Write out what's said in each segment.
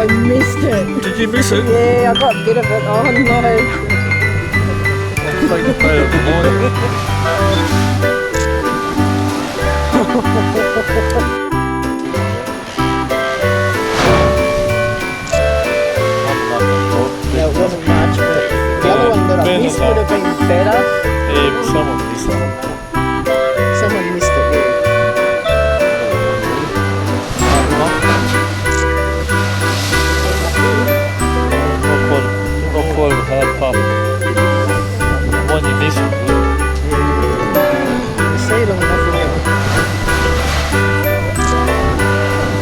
I missed it. Did you miss it? Yeah, I got a bit of it. Oh no. It's like the day of the morning. Yeah, it wasn't much, but the other one that I missed would have been better. Yeah, but someone missed it. Someone missed it, yeah. Not quite a hard pub. The one you missed was good. You see it on the nothing else.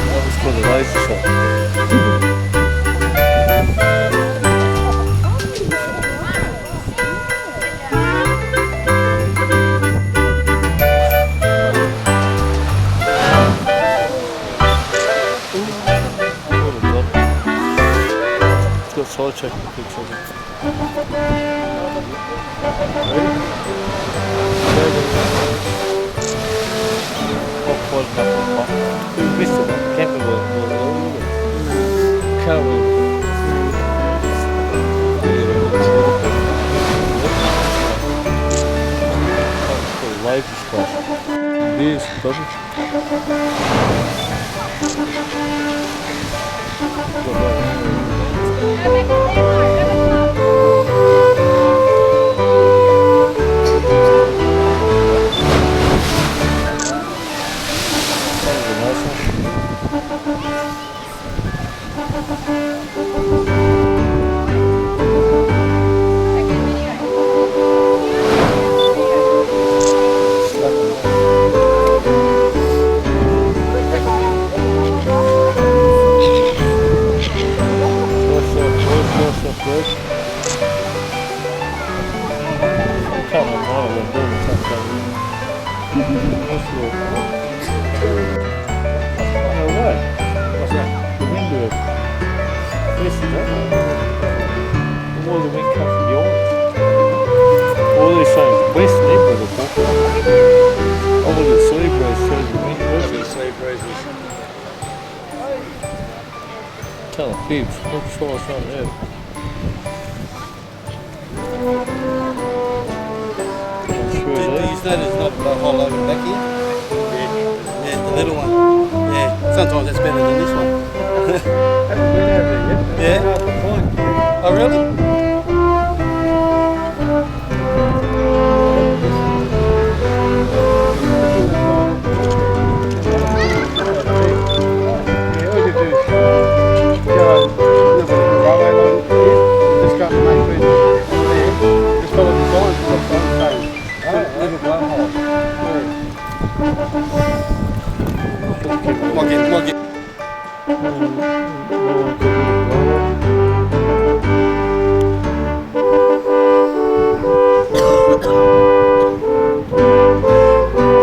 That was for the laser shot. Side check the picture of it. We missed it. Can't remember. Can't remember. Life is special. It is, doesn't No way. What's that? The windward. This is it. All the wind comes from the orange. All these things, west neighbour of the book. Oh, the sea breeze shows the wind. Where's the sea breezes? Tell them, Fibs, look sure it's on there. Do you notice there's not a whole load back here? Yeah. Yeah, the little one. Yeah, sometimes that's better than this one. Yeah? Oh, really? Might get.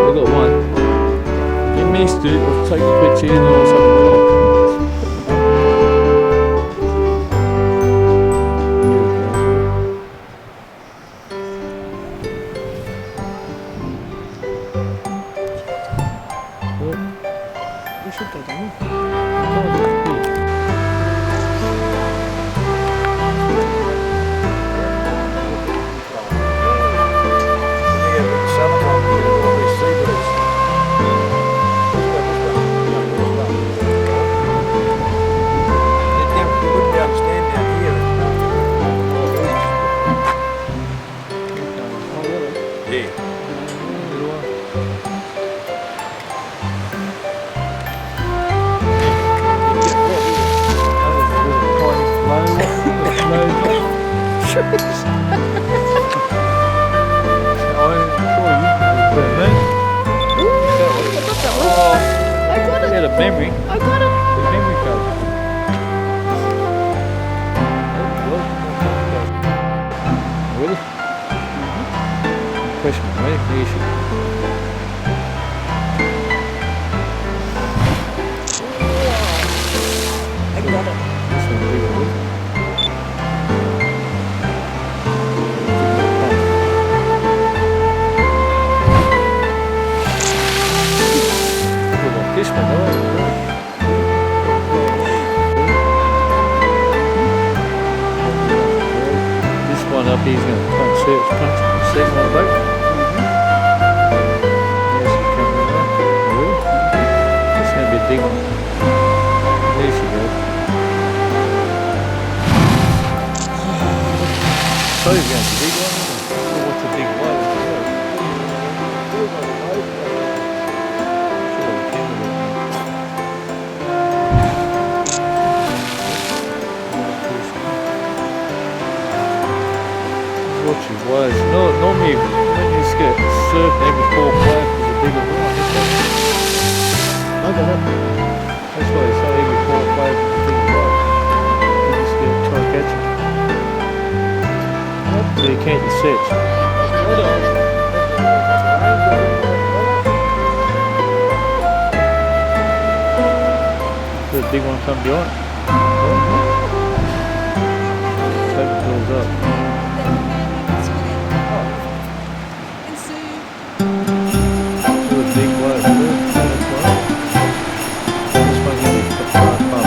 We've got one. You missed it, we'll take a picture in or something. We should go down. Yeah, the memory. I got it. The memory card. Really? Question recognition. I got it. This one will be good. This one, this one up here is going to try and see its punch. See one boat. There's it coming around. It's going to be a big one. There she goes. So you're going to be a big one, isn't it? What's a big one? Watching waves. No, normally when you just get surfing every 4 waves is a bigger one. I got it. That's why they say every 4 waves is a bigger one. You just get try and catch it. So you can't just set. The big one come behind. Take the doors up. Big wave, this one you need to put the right part.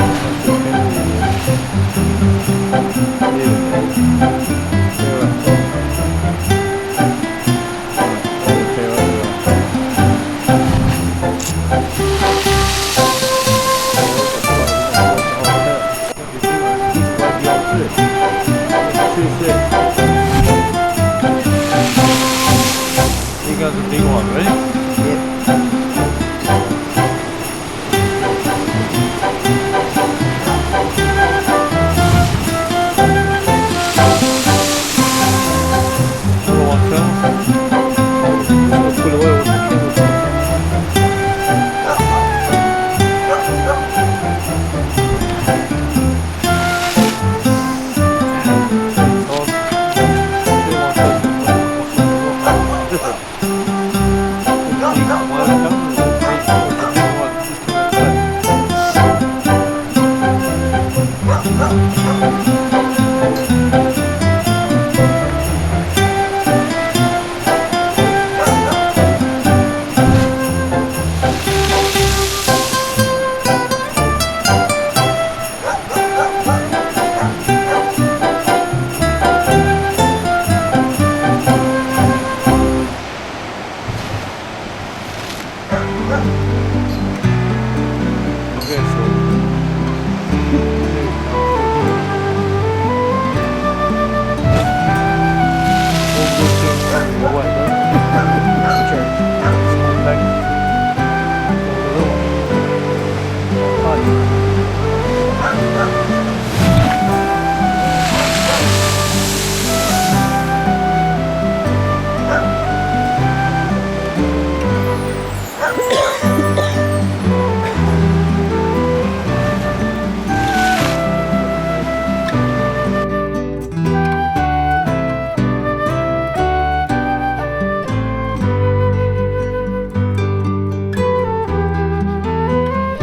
Okay, so